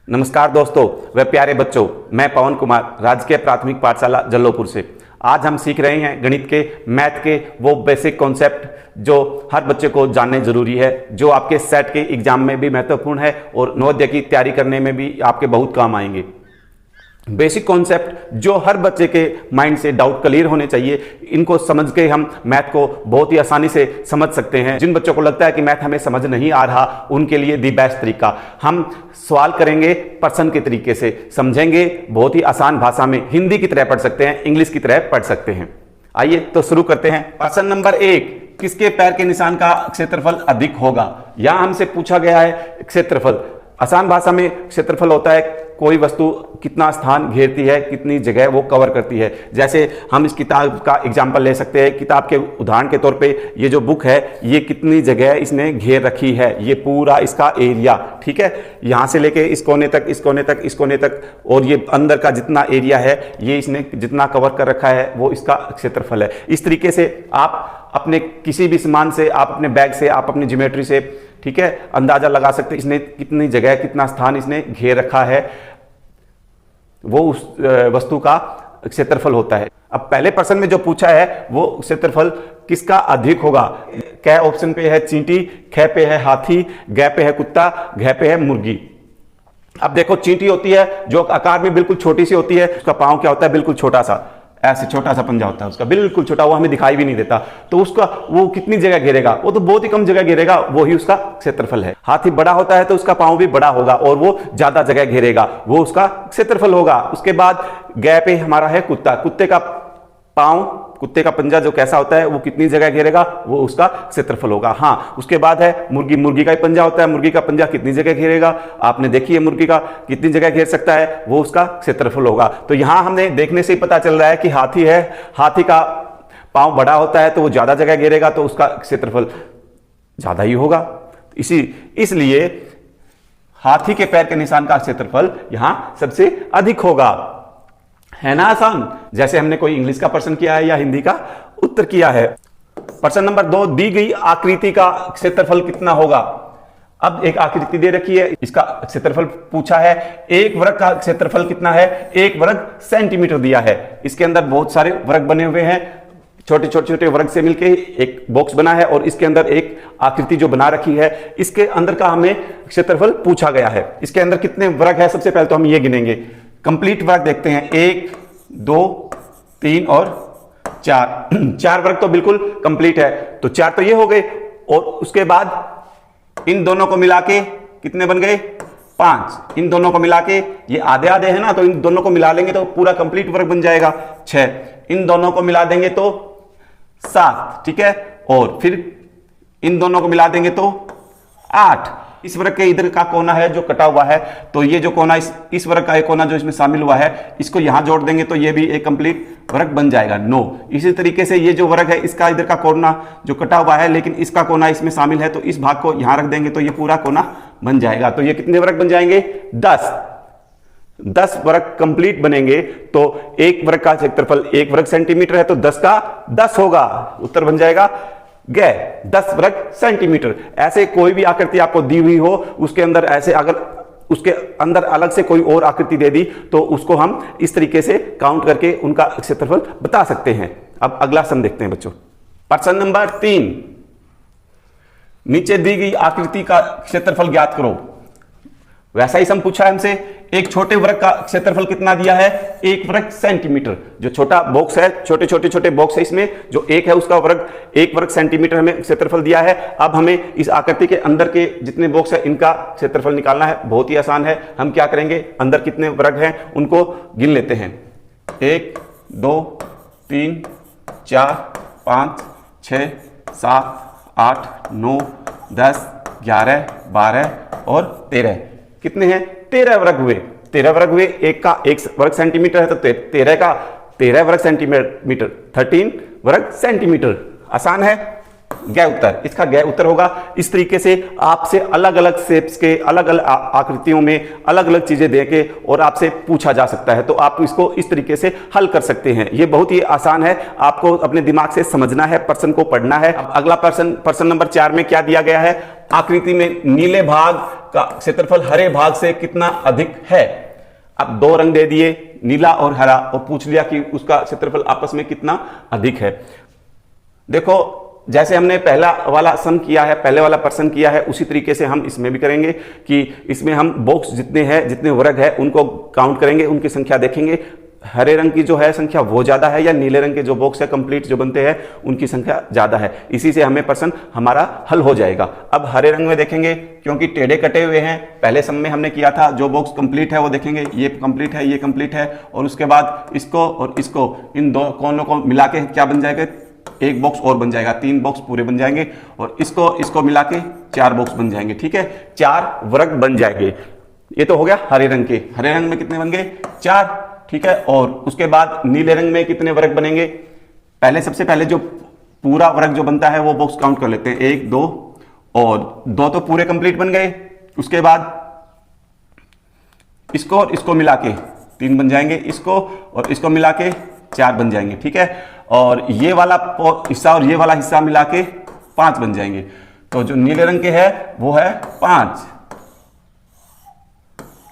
नमस्कार दोस्तों व प्यारे बच्चों, मैं पवन कुमार राजकीय प्राथमिक पाठशाला जल्लोपुर से। आज हम सीख रहे हैं गणित के मैथ के वो बेसिक कॉन्सेप्ट जो हर बच्चे को जानने जरूरी है, जो आपके सेट के एग्जाम में भी महत्वपूर्ण है और नवोदय की तैयारी करने में भी आपके बहुत काम आएंगे। बेसिक कॉन्सेप्ट जो हर बच्चे के माइंड से डाउट क्लियर होने चाहिए, इनको समझ के हम मैथ को बहुत ही आसानी से समझ सकते हैं। जिन बच्चों को लगता है कि मैथ हमें समझ नहीं आ रहा, उनके लिए दी बेस्ट तरीका, हम सवाल करेंगे प्रश्न के तरीके से, समझेंगे बहुत ही आसान भाषा में, हिंदी की तरह पढ़ सकते हैं, इंग्लिश की तरह पढ़ सकते हैं। आइए तो शुरू करते हैं। प्रश्न नंबर 1, किसके पैर के निशान का क्षेत्रफल अधिक होगा? यहां हमसे पूछा गया है क्षेत्रफल। आसान भाषा में क्षेत्रफल होता है कोई वस्तु कितना स्थान घेरती है, कितनी जगह वो कवर करती है। जैसे हम इस किताब का एग्जाम्पल ले सकते हैं। किताब के उदाहरण के तौर पे ये जो बुक है, ये कितनी जगह इसने घेर रखी है, ये पूरा इसका एरिया, ठीक है, यहां से लेके इस कोने तक, इस कोने तक, इस कोने तक, और ये अंदर का जितना एरिया है, ये इसने जितना कवर कर रखा है, वो इसका क्षेत्रफल है। इस तरीके से आप अपने किसी भी सामान से, आप अपने बैग से, आप अपनी ज्योमेट्री से, ठीक है, अंदाजा लगा सकते हैं इसने कितनी जगह, कितना स्थान इसने घेर रखा है, वो उस वस्तु का क्षेत्रफल होता है। अब पहले प्रश्न में जो पूछा है वो क्षेत्रफल किसका अधिक होगा? क ऑप्शन पे है चींटी, ख पे है हाथी, ग पे है कुत्ता, घ पे है मुर्गी। अब देखो, चींटी होती है जो आकार में बिल्कुल छोटी सी होती है, उसका पांव क्या होता है, बिल्कुल छोटा सा, ऐसे छोटा सा पंजा होता है उसका, बिल्कुल छोटा, वो हमें दिखाई भी नहीं देता। तो उसका वो कितनी जगह घेरेगा? वो तो बहुत ही कम जगह घेरेगा, वो ही उसका क्षेत्रफल है। हाथी बड़ा होता है तो उसका पांव भी बड़ा होगा और वो ज्यादा जगह घेरेगा, वो उसका क्षेत्रफल होगा। उसके बाद ग पे हमारा है कुत्ता। कुत्ते का पांव, कुत्ते का पंजा जो कैसा होता है, वो कितनी जगह घेरेगा, वो उसका क्षेत्रफल होगा। हाँ, उसके बाद है मुर्गी। मुर्गी का ही पंजा होता है, मुर्गी का पंजा कितनी जगह घेरेगा, आपने देखी है मुर्गी का कितनी जगह घेर सकता है, वो उसका क्षेत्रफल होगा। तो यहां हमने देखने से ही पता चल रहा है कि हाथी है, हाथी का पांव बड़ा होता है तो वो ज्यादा जगह घेरेगा, तो उसका क्षेत्रफल ज्यादा ही होगा। इसलिए हाथी के पैर के निशान का क्षेत्रफल यहां सबसे अधिक होगा। है ना आसान? जैसे हमने कोई इंग्लिश का प्रश्न किया है या हिंदी का उत्तर किया है। प्रश्न नंबर 2, दी गई आकृति का क्षेत्रफल कितना होगा? अब एक आकृति दे रखी है, इसका क्षेत्रफल पूछा है। एक वर्ग का क्षेत्रफल कितना है? 1 वर्ग सेंटीमीटर दिया है। इसके अंदर बहुत सारे वर्ग बने हुए हैं, छोटे छोटे छोटे वर्ग से मिलकर एक बॉक्स बना है और इसके अंदर एक आकृति जो बना रखी है, इसके अंदर का हमें क्षेत्रफल पूछा गया है। इसके अंदर कितने वर्ग है? सबसे पहले तो हम ये गिनेंगे, कंप्लीट वर्ग देखते हैं। 1, 2, 3 और 4 4 वर्ग तो बिल्कुल कंप्लीट है, तो 4 तो ये हो गए। और उसके बाद इन दोनों को मिला के कितने बन गए? 5। इन दोनों को मिला के, ये आधे आधे है ना, तो इन दोनों को मिला लेंगे तो पूरा कंप्लीट वर्ग बन जाएगा। 6, इन दोनों को मिला देंगे तो 7, ठीक है, और फिर इन दोनों को मिला देंगे तो 8। इस वर्ग के इधर का कोना है जो कटा हुआ है, तो ये जो कोना, इस वर्ग का एक कोना जो इसमें शामिल हुआ है, इसको यहां जोड़ देंगे तो ये भी एक कंप्लीट वर्ग बन जाएगा 9। इसी तरीके से ये जो वर्ग है, इसका इधर का कोना जो कटा हुआ है लेकिन इसका कोना इसमें शामिल है, तो इस भाग को यहां रख देंगे तो ये पूरा कोना बन जाएगा। तो ये कितने वर्ग बन जाएंगे? 10 वर्ग कंप्लीट बनेंगे। तो एक वर्ग का क्षेत्रफल 1 वर्ग सेंटीमीटर है, तो 10 का 10 होगा, उत्तर बन जाएगा 10 वर्ग सेंटीमीटर। ऐसे कोई भी आकृति आपको दी हुई हो, उसके अंदर ऐसे अगर उसके अंदर अलग से कोई और आकृति दे दी तो उसको हम इस तरीके से काउंट करके उनका क्षेत्रफल बता सकते हैं। अब अगला सम देखते हैं बच्चों। प्रश्न नंबर 3, नीचे दी गई आकृति का क्षेत्रफल ज्ञात करो। वैसा ही सम पूछा है हमसे। एक छोटे वर्ग का क्षेत्रफल कितना दिया है? 1 वर्ग सेंटीमीटर। जो छोटा बॉक्स है, छोटे छोटे छोटे बॉक्स है, इसमें जो 1 है उसका वर्ग 1 वर्ग सेंटीमीटर हमें क्षेत्रफल दिया है। अब हमें इस आकृति के अंदर के जितने बॉक्स है इनका क्षेत्रफल निकालना है। बहुत ही आसान है। हम क्या करेंगे, अंदर कितने वर्ग हैं उनको गिन लेते हैं। 1, 2, 3, 4, 5, 6, 7, 8, 9, 10, 11, 12 और 13। कितने हैं? 13 वर्ग हुए। 13 वर्ग हुए। 1 का 1 वर्ग सेंटीमीटर है तो 13 का 13 वर्ग सेंटीमीटर, 13 वर्ग सेंटीमीटर। आसान है। गै उत्तर, इसका गै उत्तर होगा। इस तरीके से आपसे अलग अलग शेप्स के, अलग अलग आकृतियों में अलग अलग चीजें देके और आपसे पूछा जा सकता है, तो आप इसको इस तरीके से हल कर सकते हैं। ये बहुत ही आसान है, आपको अपने दिमाग से समझना है, प्रश्न को पढ़ना है। अब अगला प्रश्न नंबर 4 में क्या दिया गया है? आकृति में नीले भाग का क्षेत्रफल हरे भाग से कितना अधिक है। अब 2 रंग दे दिए, नीला और हरा, और पूछ लिया कि उसका क्षेत्रफल आपस में कितना अधिक है। देखो, जैसे हमने पहला वाला सम किया है, पहले वाला प्रश्न किया है, उसी तरीके से हम इसमें भी करेंगे कि इसमें हम बॉक्स जितने हैं, जितने वर्ग है, उनको काउंट करेंगे, उनकी संख्या देखेंगे। हरे रंग की जो है संख्या वो ज्यादा है या नीले रंग के जो बॉक्स है कंप्लीट जो बनते हैं उनकी संख्या ज्यादा है। इसी से हमें प्रश्न हमारा हल हो जाएगा। अब हरे रंग में देखेंगे, क्योंकि टेढ़े कटे हुए हैं, पहले सम में हमने किया था, जो बॉक्स कंप्लीट है वो देखेंगे, ये कंप्लीट है, ये कंप्लीट है, और उसके बाद इसको और इसको, इन दो कोनों को मिला के क्या बन जाएगा? एक बॉक्स और बन जाएगा, 3 बॉक्स पूरे बन जाएंगे, और इसको मिला के 4 बॉक्स बन जाएंगे। ठीक है, 4 वर्ग बन जाएंगे। ये तो हो गया हरे रंग के। हरे रंग में कितने बन गए? 4। ठीक है, और उसके बाद नीले रंग में कितने वर्ग बनेंगे? सबसे पहले जो पूरा वर्ग जो बनता है वो बॉक्स काउंट कर लेते हैं, 1 2, और 2 तो पूरे कंप्लीट बन गए। उसके बाद इसको और इसको मिला के 3 बन जाएंगे, इसको और इसको मिला के 4 बन जाएंगे। ठीक है, और ये वाला हिस्सा और ये वाला हिस्सा मिला के 5 बन जाएंगे। तो जो नीले रंग के है वो है 5।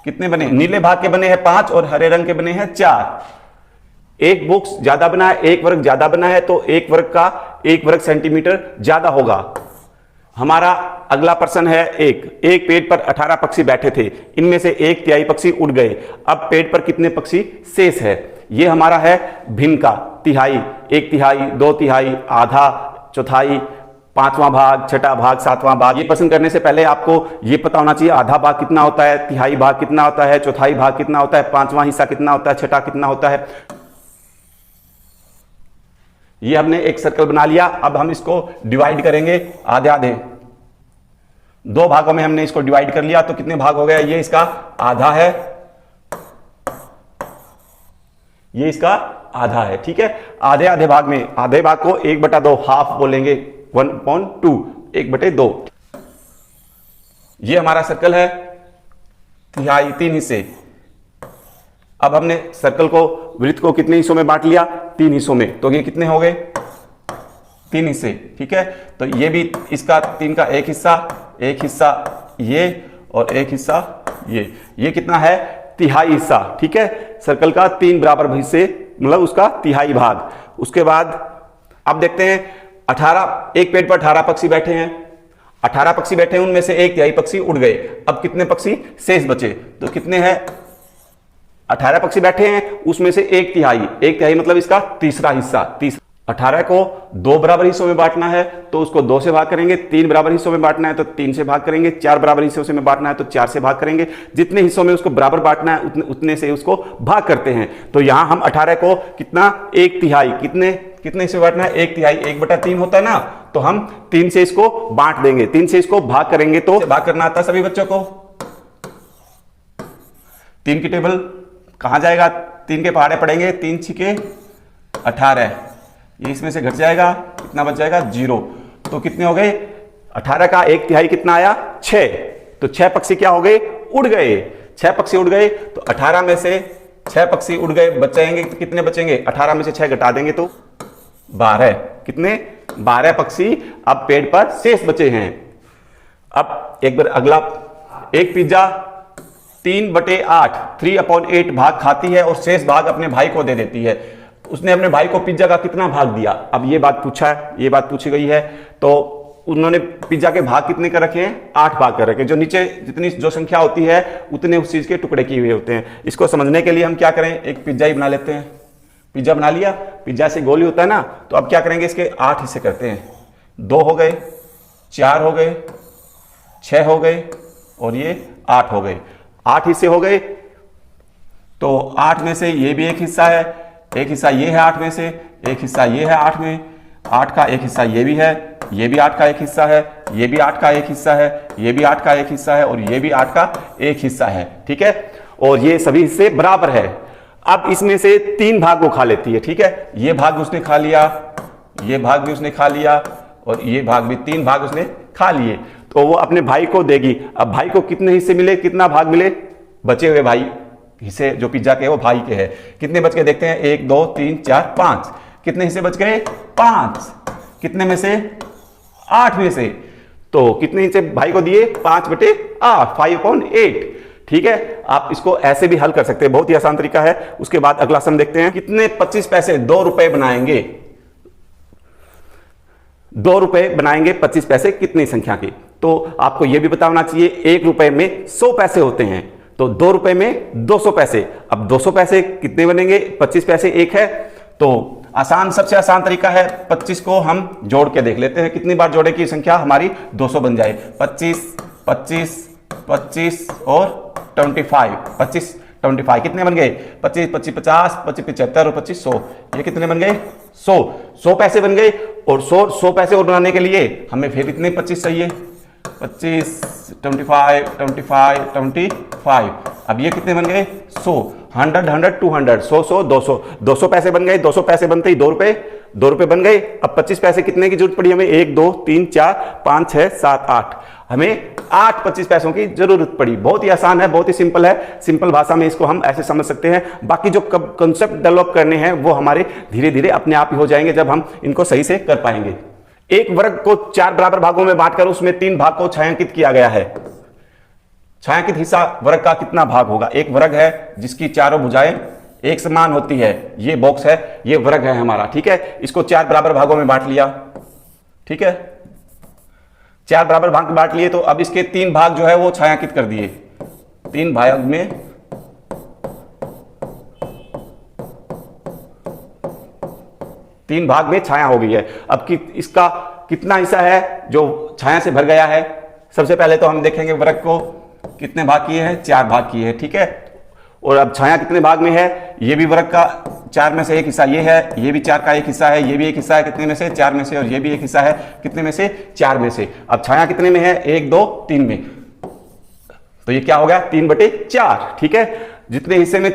कितने बने? नीले भाग के बने हैं 5 और हरे रंग के बने हैं 4। एक बॉक्स ज्यादा बना है, एक वर्ग ज्यादा बना है, तो एक वर्ग सेंटीमीटर ज्यादा होगा। हमारा अगला प्रश्न है एक पेड़ पर 18 पक्षी बैठे थे, इनमें से 1/3 पक्षी उड़ गए। अब पेड़ पर कितने पक्षी शेष है? ये हमारा है भिन्न का तिहाई, 1/3, 2/3, आधा, चौथाई, 5वां भाग, 6वां भाग, 7वां भाग। ये प्रश्न करने से पहले आपको ये पता होना चाहिए आधा भाग कितना होता है, तिहाई भाग कितना होता है, चौथाई भाग कितना होता है, 5वां हिस्सा कितना होता है, 6वां कितना होता है। ये हमने एक सर्कल बना लिया। अब हम इसको डिवाइड करेंगे आधे आधे, 2 भागों में हमने इसको डिवाइड कर लिया, तो कितने भाग हो गया? ये इसका आधा है, ये इसका आधा है। ठीक है, आधे आधे भाग में, आधे भाग को 1/2 हाफ बोलेंगे, 1/2, 1/2। ये हमारा सर्कल है, तिहाई, 3 हिस्से। अब हमने सर्कल को, वृत्त को कितने हिस्सों में बांट लिया? 3 हिस्सों में। तो ये कितने हो गए? 3 हिस्से। ठीक है, तो ये भी इसका 3 का एक हिस्सा ये, और एक हिस्सा ये कितना है? तिहाई हिस्सा। ठीक है, सर्कल का 3 बराबर हिस्से, मतलब उसका तिहाई भाग। उसके बाद अब देखते हैं 18, एक पेड़ पर 18 पक्षी बैठे हैं, 18 पक्षी बैठे हैं, उनमें से 1/3 पक्षी उड़ गए। अब कितने पक्षी शेष बचे? तो कितने हैं? 18 पक्षी बैठे हैं, उसमें से 1/3 मतलब इसका तीसरा हिस्सा। 18 को 2 बराबर हिस्सों में बांटना है तो उसको 2 से भाग करेंगे, 3 बराबर हिस्सों में बांटना है तो 3 से भाग करेंगे, 4 बराबर हिस्सों में बांटना है तो 4 से भाग करेंगे। जितने हिस्सों में उसको बराबर बांटना है उतने से उसको भाग करते हैं। तो यहां हम 18 को कितना? 1/3, कितने से बांटना है? 1/3, 1/3 होता है ना, तो हम 3 से इसको बांट देंगे, 3 से इसको भाग करेंगे। तो भाग करना आता है सभी बच्चों को। 3 की टेबल कहां जाएगा? 3 के पहाड़े पड़ेंगे, 3 छिके 18, ये इसमें से घट जाएगा, कितना बच जाएगा? 0। तो कितने हो गए? 18 का 1/3 कितना आया? 6। तो 6 पक्षी क्या हो गए? उड़ गए। 6 पक्षी उड़ गए, तो 18 में से 6 पक्षी उड़ गए, बचेंगे तो कितने बचेंगे? 18 में से 6 घटा देंगे तो 12। कितने? 12 पक्षी अब पेड़ पर शेष बचे हैं। अब एक बार अगला, एक पिज्जा 3/8, 3/8 भाग खाती है और शेष भाग अपने भाई को दे देती है। उसने अपने भाई को पिज्जा का कितना भाग दिया? अब ये बात पूछा है, ये बात पूछी गई है, तो उन्होंने पिज्जा के भाग कितने कर रखे हैं? 8 भाग कर रखे हैं। जो नीचे जितनी जो संख्या होती है उतने उस चीज के टुकड़े किए हुए होते हैं। इसको समझने के लिए हम क्या करें? एक पिज्जा ही बना लेते हैं। पिज्जा बना लिया, पिज्जा से गोली होता है ना, तो अब क्या करेंगे? इसके 8 हिस्से करते हैं। 2 हो गए, 4 हो गए, 6 हो गए, और ये 8 हो गए। 8 हिस्से हो गए, तो 8 में से ये भी एक हिस्सा है, एक हिस्सा ये है 8 में से, एक हिस्सा ये है 8 में, 8 का एक हिस्सा ये भी है, ये भी 8 का एक हिस्सा है, ये भी 8 का एक हिस्सा है, ये भी 8 का एक हिस्सा है, और ये भी 8 का एक हिस्सा है। ठीक है, और ये सभी हिस्से बराबर है। अब इसमें से 3 भाग वो खा लेती है। ठीक है, ये भाग उसने खा लिया, ये भाग भी उसने खा लिया, और ये भाग भी, 3 भाग उसने खा लिए, तो वो अपने भाई को देगी। अब भाई को कितने हिस्से मिले, कितना भाग मिले, बचे हुए भाई हिस्से जो पिज्जा के वो भाई के हैं, कितने बच गए देखते हैं, 1 2 3 4 5, कितने हिस्से बच गए, 5, कितने में से, 8 में से, तो कितने हिस्से भाई को दिए, 5/8, 5/8। ठीक है, आप इसको ऐसे भी हल कर सकते हैं, बहुत ही आसान तरीका है। उसके बाद अगला सम देखते हैं, कितने 25 पैसे 2 रुपए बनाएंगे, 2 रुपए बनाएंगे 25 पैसे कितनी संख्या की। तो आपको यह भी पता होना चाहिए 1 रुपए में 100 पैसे होते हैं, तो 2 रुपए में 200 पैसे। अब 200 पैसे कितने बनेंगे, 25 पैसे 1 है, तो आसान, सबसे आसान तरीका है 25 को हम जोड़ के देख लेते हैं, कितनी बार जोड़े की संख्या हमारी 200 बन जाए। 25 25 25 और 25 25 कितने बन गए, 25 25 50 25 75 और 25 100, ये कितने बन गए, 100 पैसे बन गए। और 100 पैसे और बनाने के लिए हमें फिर इतने 25 चाहिए, 25 25 25 25, अब ये कितने बन गए, 100 100 100 200 100 200 200 पैसे बन गए। 200 पैसे बनते ही 2 रुपए बन गए। अब 25 पैसे कितने की जरूरत पड़ी हमें, 1 2 3 4 5 6 7 8, हमें 8 25 पैसों की जरूरत पड़ी। बहुत ही आसान है, बहुत ही सिंपल है, सिंपल भाषा में इसको हम ऐसे समझ सकते हैं। बाकी जो कॉन्सेप्ट डेवलप करने हैं वो हमारे धीरे धीरे अपने आप ही हो जाएंगे जब हम इनको सही से कर पाएंगे। एक वर्ग को 4 बराबर भागों में बांटकर उसमें 3 भाग को छायांकित किया गया है। छायांकित हिस्सा वर्ग का कितना भाग होगा। एक वर्ग है जिसकी चारों भुजाएं एक समान होती है, ये बॉक्स है, ये वर्ग है हमारा। ठीक है, इसको 4 बराबर भागों में बांट लिया। ठीक है, 4 बराबर भाग बांट लिए, तो अब इसके 3 भाग जो है वो छायांकित कर दिए। 3 भाग में 3 भाग में छाया हो गई है। अब इसका कितना हिस्सा है जो छाया से भर गया है। सबसे पहले तो हम देखेंगे वर्ग को कितने भाग किए हैं, 4 भाग किए हैं। ठीक है, और अब छाया कितने भाग में है, ये भी वर्ग का 4 में से एक हिस्सा ये है, ये भी 4 का एक हिस्सा है, ये भी एक हिस्सा है, कितने में से, 4 में से, और ये भी एक हिस्सा है, कितने में से, 4 में से। अब छाया कितने में है, 1 2 3 में, तो ये क्या हो गया, 3/4। ठीक है, जितने हिस्से में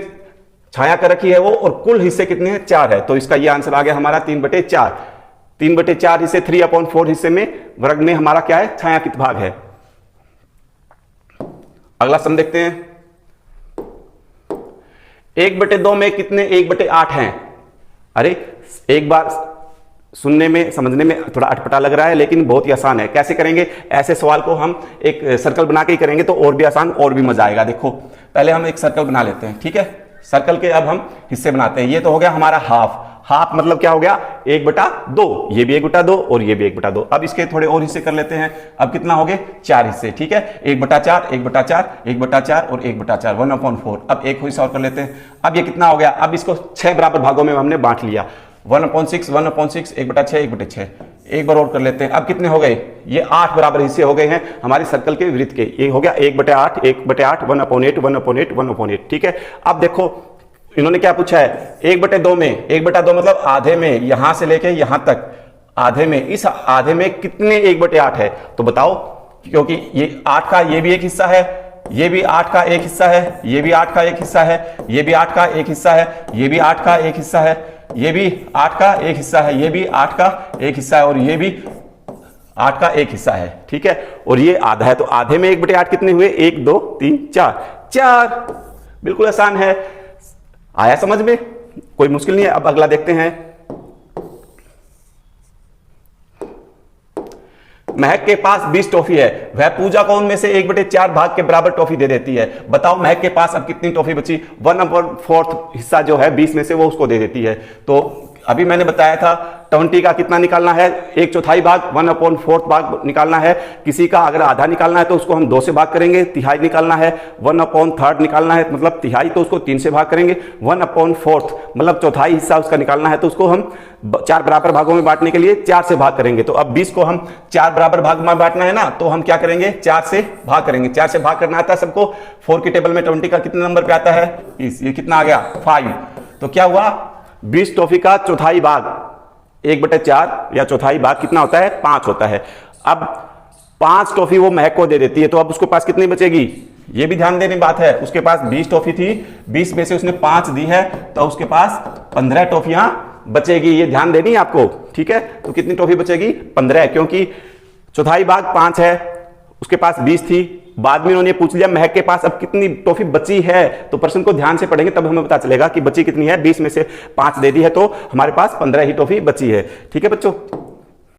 छाया कर रखी है वो, और कुल हिस्से कितने हैं, 4 है, तो इसका ये आंसर आ गया हमारा 3/4। 3/4 हिस्से, 3/4 हिस्से में वर्ग में हमारा क्या है, छायांकित भाग है। अगला सम देखते हैं, 1/2 में कितने 1/8 हैं। अरे एक बार सुनने में समझने में थोड़ा अटपटा लग रहा है, लेकिन बहुत ही आसान है। कैसे करेंगे, ऐसे सवाल को हम एक सर्कल बना के ही करेंगे तो और भी आसान और भी मजा आएगा। देखो पहले हम एक सर्कल बना लेते हैं। ठीक है, सर्कल के अब हम हिस्से बनाते हैं। ये तो हो गया हमारा हाफ मतलब क्या हो गया, 1/2, ये भी 1/2 और ये भी 1/2। अब इसके थोड़े और हिस्से कर लेते हैं। अब कितना हो गए, 4 हिस्से। ठीक है, 1/4 1/4 1/4 और 1/4, 1/4। अब एक हिस्सा और कर लेते हैं। अब ये कितना हो गया, अब इसको 6 बराबर भागों में हमने बांट लिया, 1/6 1/6 1/6 1/6। एक बार और कर लेते हैं। अब कितने हो गए, ये 8 बराबर हिस्से हो गए हैं हमारे सर्कल के वृत्त के। ये हो गया 1/8 1/8 1/8 1/8 1/8। ठीक है, अब देखो इन्होंने क्या पूछा है, 1/2 में, 1/2 मतलब आधे में, यहां से लेके यहां तक आधे में, इस आधे में कितने 1/8 है, तो बताओ। क्योंकि ये 8 का ये भी एक हिस्सा है, ये भी 8 का एक हिस्सा है, ये भी 8 का एक हिस्सा है, ये भी 8 का एक हिस्सा है, ये भी 8 का एक हिस्सा है, ये भी 8 का एक हिस्सा है, ये भी 8 का एक हिस्सा है, और ये भी 8 का एक हिस्सा है। ठीक है, और ये आधा है, तो आधे में 1/8 कितने हुए, 1 2 3 4। बिल्कुल आसान है, आया समझ में, कोई मुश्किल नहीं है। अब अगला देखते हैं, महक के पास 20 टॉफी है, वह पूजा को उनमें से 1/4 भाग के बराबर टॉफी दे देती है। बताओ महक के पास अब कितनी टॉफी बची। 1/4 हिस्सा जो है 20 में से वो उसको दे देती है। तो अभी मैंने बताया था 20 का कितना निकालना है, 1/4 भाग, 1/4 भाग निकालना है। किसी का अगर आधा निकालना है तो उसको हम 2 से भाग करेंगे। तिहाई निकालना है, 1/3 निकालना है, मतलब तिहाई, तो उसको 3 से भाग करेंगे। 1/4 मतलब चौथाई हिस्सा उसका निकालना है, तो उसको हम 4 बराबर भागों में बांटने के लिए 4 से भाग करेंगे। तो अब 20 को हम 4 बराबर भाग में बांटना है ना, तो हम क्या करेंगे, 4 से भाग करेंगे। 4 से भाग करना आता है सबको। 4 की टेबल में 20 का कितने नंबर पे आता है, ये कितना आ गया, 5। तो क्या हुआ, 20 टॉफी का चौथाई भाग 1/4 या चौथाई भाग कितना होता है, 5 होता है। अब 5 टॉफी वो महक को दे देती है, तो अब उसके पास कितनी बचेगी, ये भी ध्यान देने की बात है। उसके पास 20 टॉफी थी, 20 में से उसने 5 दी है, तो उसके पास 15 टॉफियां बचेगी, ये ध्यान देनी है आपको, ठीक है। तो कितनी टॉफी बचेगी? 15, क्योंकि चौथाई भाग 5 है, उसके पास 20 थी, बाद में उन्होंने पूछ लिया महक के पास अब कितनी टॉफी बची है। तो प्रश्न को ध्यान से पढ़ेंगे तब हमें पता चलेगा कि बची कितनी है। 20 में से 5 दे दी है तो हमारे पास 15 ही टॉफी बची है, ठीक है बच्चों।